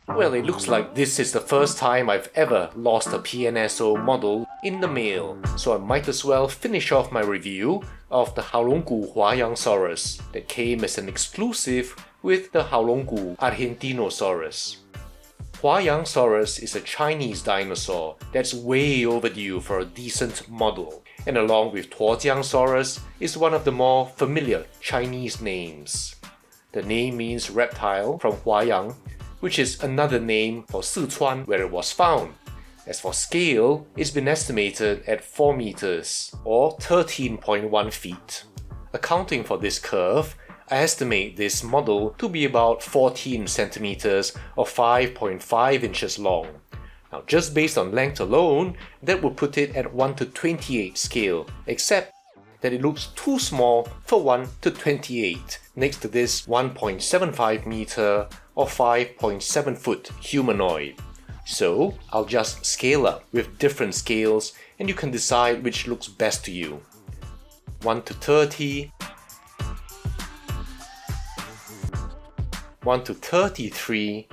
Well, it looks like this is the first time I've ever lost a PNSO model in the mail, so I might as well finish off my review of the Haolonggood Huayangosaurus that came as an exclusive with the Haolonggood Argentinosaurus. Huayangosaurus is a Chinese dinosaur that's way overdue for a decent model, and along with Tuojiangsaurus is one of the more familiar Chinese names. The name means reptile from Huayang, which is another name for Sichuan where it was found. As for scale, it's been estimated at 4 meters or 13.1 feet. Accounting for this curve, I estimate this model to be about 14 centimeters or 5.5 inches long. Now just based on length alone, that would put it at 1:28 scale, except that it looks too small for 1:28 next to this 1.75 meter or 5.7 foot humanoid. So I'll just scale up with different scales and you can decide which looks best to you. 1:30, 1:33,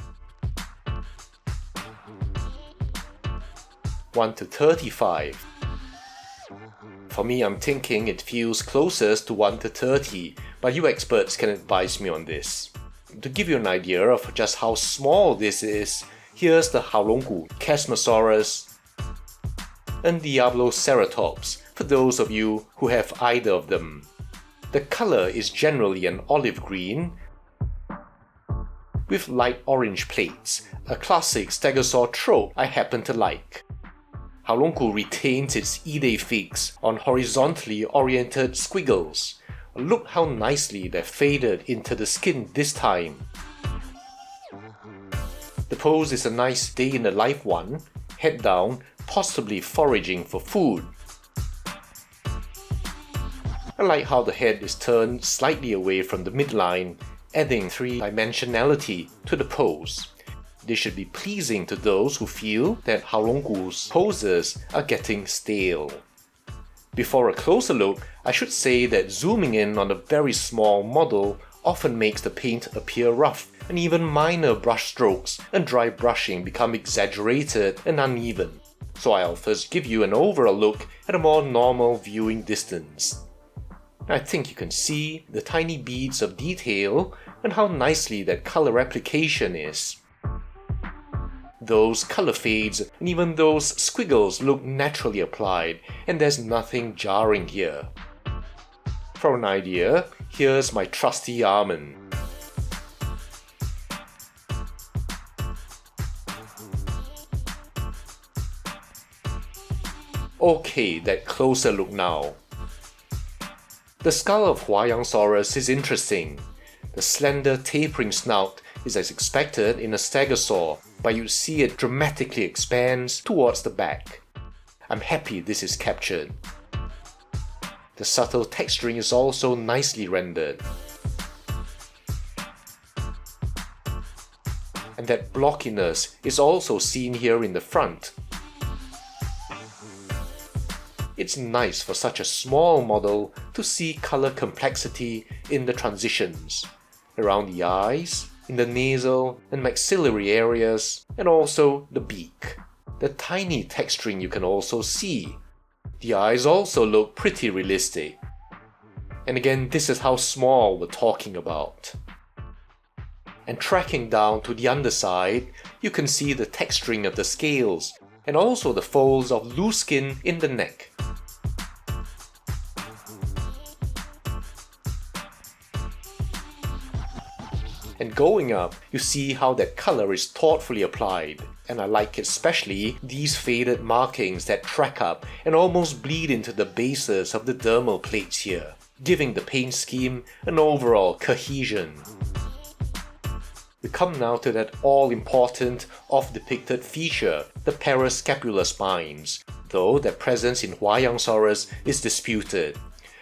1:35. For me, I'm thinking it feels closest to 1:30, but you experts can advise me on this. To give you an idea of just how small this is, here's the Haolonggood Chasmosaurus and Diabloceratops for those of you who have either of them. The color is generally an olive green with light orange plates, a classic stegosaur trope I happen to like. Haolonggood retains its idéfix on horizontally oriented squiggles. Look how nicely they're faded into the skin this time. The pose is a nice day in the life one, head down, possibly foraging for food. I like how the head is turned slightly away from the midline, adding three-dimensionality to the pose. This should be pleasing to those who feel that Haolonggood's poses are getting stale. Before a closer look, I should say that zooming in on a very small model often makes the paint appear rough, and even minor brush strokes and dry brushing become exaggerated and uneven. So I'll first give you an overall look at a more normal viewing distance. I think you can see the tiny beads of detail and how nicely that color application is. Those color fades and even those squiggles look naturally applied, and there's nothing jarring here. For an idea, here's my trusty almond. Okay, that closer look now. The skull of Huayangosaurus is interesting. The slender tapering snout is as expected in a stegosaur, but you see it dramatically expands towards the back. I'm happy this is captured. The subtle texturing is also nicely rendered. And that blockiness is also seen here in the front. It's nice for such a small model to see color complexity in the transitions, around the eyes, in the nasal and maxillary areas, and also the beak. The tiny texturing you can also see. The eyes also look pretty realistic. And again, this is how small we're talking about. And tracking down to the underside, you can see the texturing of the scales, and also the folds of loose skin in the neck. And going up, you see how that color is thoughtfully applied, and I like especially these faded markings that track up and almost bleed into the bases of the dermal plates here, giving the paint scheme an overall cohesion. We come now to that all-important off-depicted feature, the Parascapular Spines, though their presence in Huayangosaurus is disputed.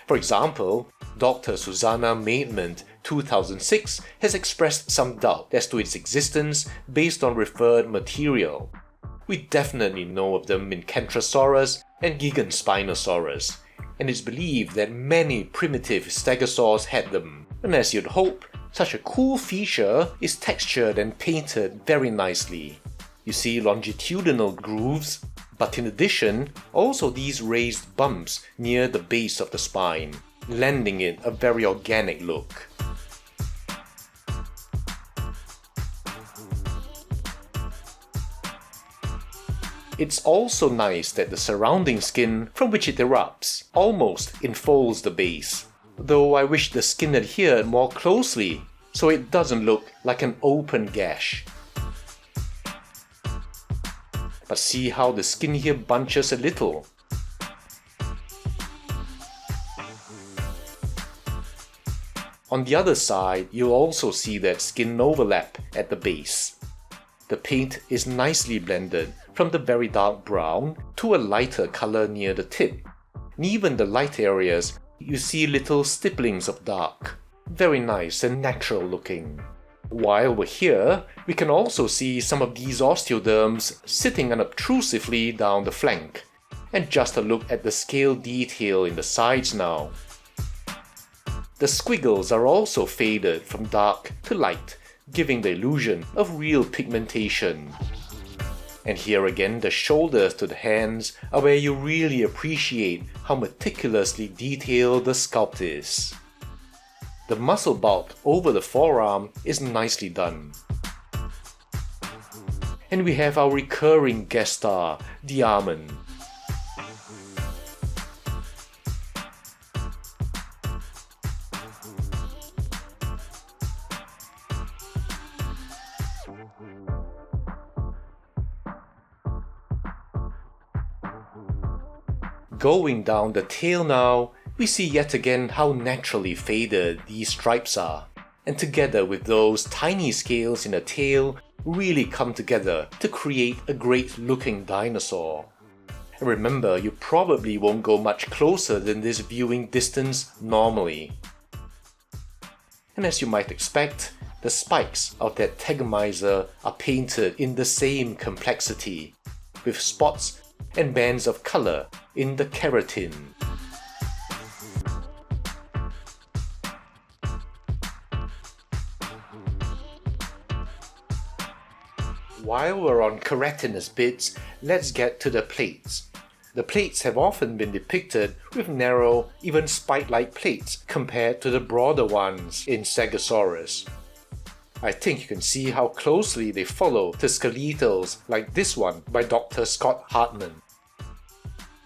For example, Dr. Susanna Maidment 2006 has expressed some doubt as to its existence based on referred material. We definitely know of them in Kentrosaurus and Giganspinosaurus, and it's believed that many primitive stegosaurs had them, And as you'd hope, such a cool feature is textured and painted very nicely. You see longitudinal grooves, but in addition, also these raised bumps near the base of the spine, lending it a very organic look. It's also nice that the surrounding skin from which it erupts almost enfolds the base, though I wish the skin adhered more closely so it doesn't look like an open gash. But see how the skin here bunches a little. On the other side, you'll also see that skin overlap at the base. The paint is nicely blended from the very dark brown to a lighter color near the tip. And even the light areas, you see little stipplings of dark. Very nice and natural looking. While we're here, we can also see some of these osteoderms sitting unobtrusively down the flank. And just a look at the scale detail in the sides now. The squiggles are also faded from dark to light, giving the illusion of real pigmentation. And here again, the shoulders to the hands are where you really appreciate how meticulously detailed the sculpt is. The muscle bulk over the forearm is nicely done. And we have our recurring guest star, the almond. Going down the tail now, we see yet again how naturally faded these stripes are, and together with those tiny scales in the tail really come together to create a great looking dinosaur. And remember, you probably won't go much closer than this viewing distance normally. And as you might expect, the spikes of that tegomizer are painted in the same complexity, with spots and bands of color in the keratin. While we're on keratinous bits, let's get to the plates. The plates have often been depicted with narrow, even spike-like plates compared to the broader ones in Stegosaurus. I think you can see how closely they follow the skeletals like this one by Dr. Scott Hartman,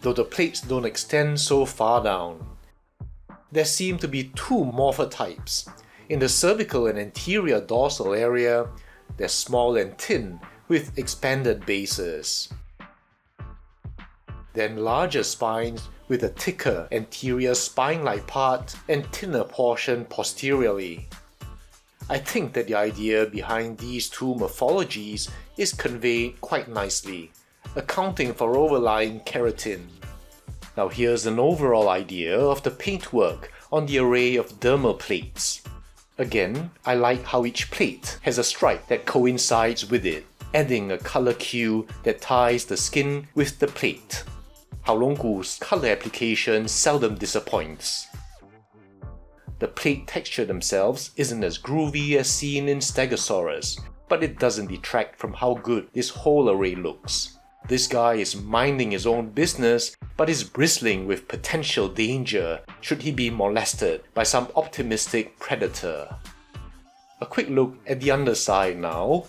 though the plates don't extend so far down. There seem to be two morphotypes. In the cervical and anterior dorsal area, they're small and thin with expanded bases. Then larger spines with a thicker anterior spine-like part and thinner portion posteriorly. I think that the idea behind these two morphologies is conveyed quite nicely, accounting for overlying keratin. Now here's an overall idea of the paintwork on the array of dermal plates. Again, I like how each plate has a stripe that coincides with it, adding a color cue that ties the skin with the plate. Haolonggood's color application seldom disappoints. The plate texture themselves isn't as groovy as seen in Stegosaurus, but it doesn't detract from how good this whole array looks. This guy is minding his own business, but is bristling with potential danger should he be molested by some optimistic predator. A quick look at the underside now.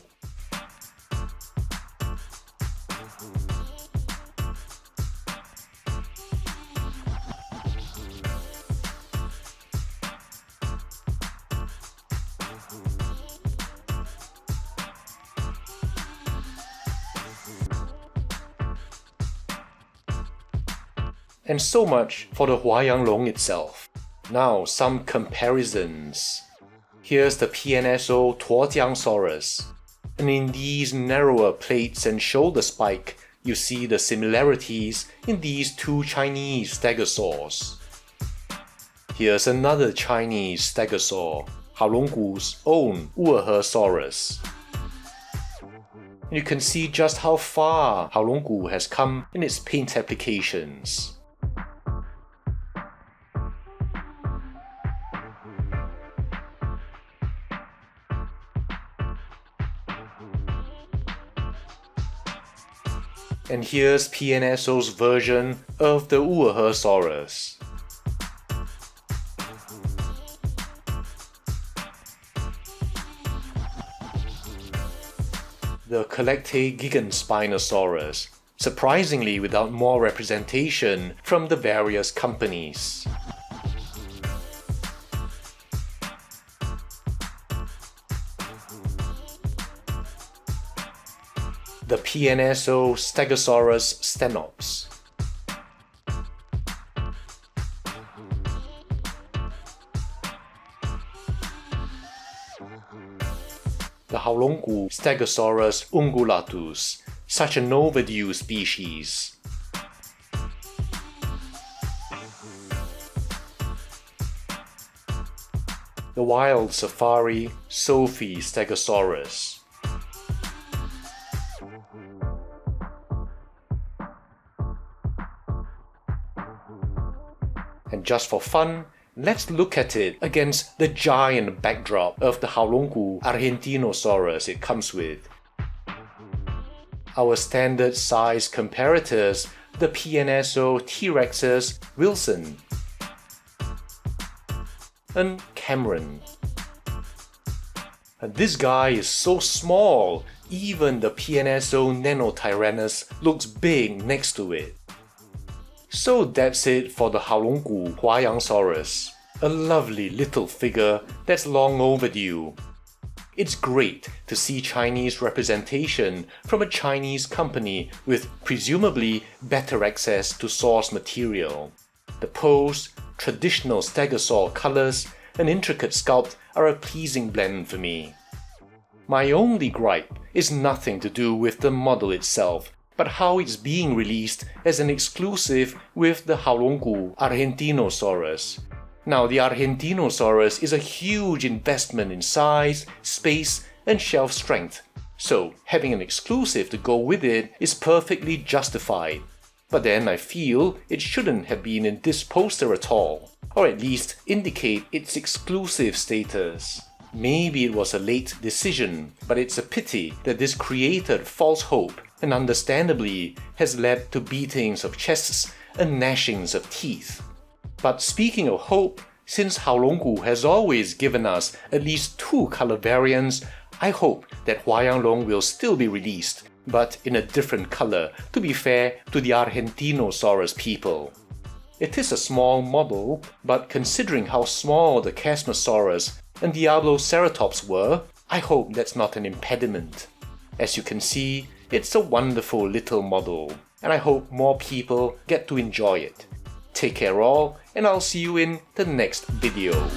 And so much for the Huayanglong itself. Now some comparisons. Here's the PNSO Tuojiangsaurus. And in these narrower plates and shoulder spike, you see the similarities in these two Chinese stegosaurs. Here's another Chinese stegosaur, Haolonggood's own Urhesaurus. You can see just how far Haolonggood has come in its paint applications. And here's PNSO's version of the Huayangosaurus. The Collecte Giganspinosaurus, surprisingly without more representation from the various companies. The PNSO Stegosaurus stenops. The Haolonggood Stegosaurus ungulatus, such an overdue species. The wild safari Sophie Stegosaurus. And just for fun, let's look at it against the giant backdrop of the Haolonggood Argentinosaurus it comes with. Our standard size comparators, the PNSO T-Rexes Wilson and Cameron. And this guy is so small, even the PNSO Nanotyrannus looks big next to it. So that's it for the Haolonggood Huayangosaurus, a lovely little figure that's long overdue. It's great to see Chinese representation from a Chinese company with presumably better access to source material. The pose, traditional stegosaur colors, and intricate sculpt are a pleasing blend for me. My only gripe is nothing to do with the model itself, but how it's being released as an exclusive with the Haolonggood Argentinosaurus. Now, the Argentinosaurus is a huge investment in size, space, and shelf strength, so having an exclusive to go with it is perfectly justified. But then I feel it shouldn't have been in this poster at all, or at least indicate its exclusive status. Maybe it was a late decision, but it's a pity that this created false hope and understandably has led to beatings of chests and gnashings of teeth. But speaking of hope, since Haolonggood has always given us at least 2 color variants, I hope that Huayanglong will still be released, but in a different color to be fair to the Argentinosaurus people. It is a small model, but considering how small the Chasmosaurus and Diabloceratops were, I hope that's not an impediment. As you can see, it's a wonderful little model, and I hope more people get to enjoy it. Take care all, and I'll see you in the next video.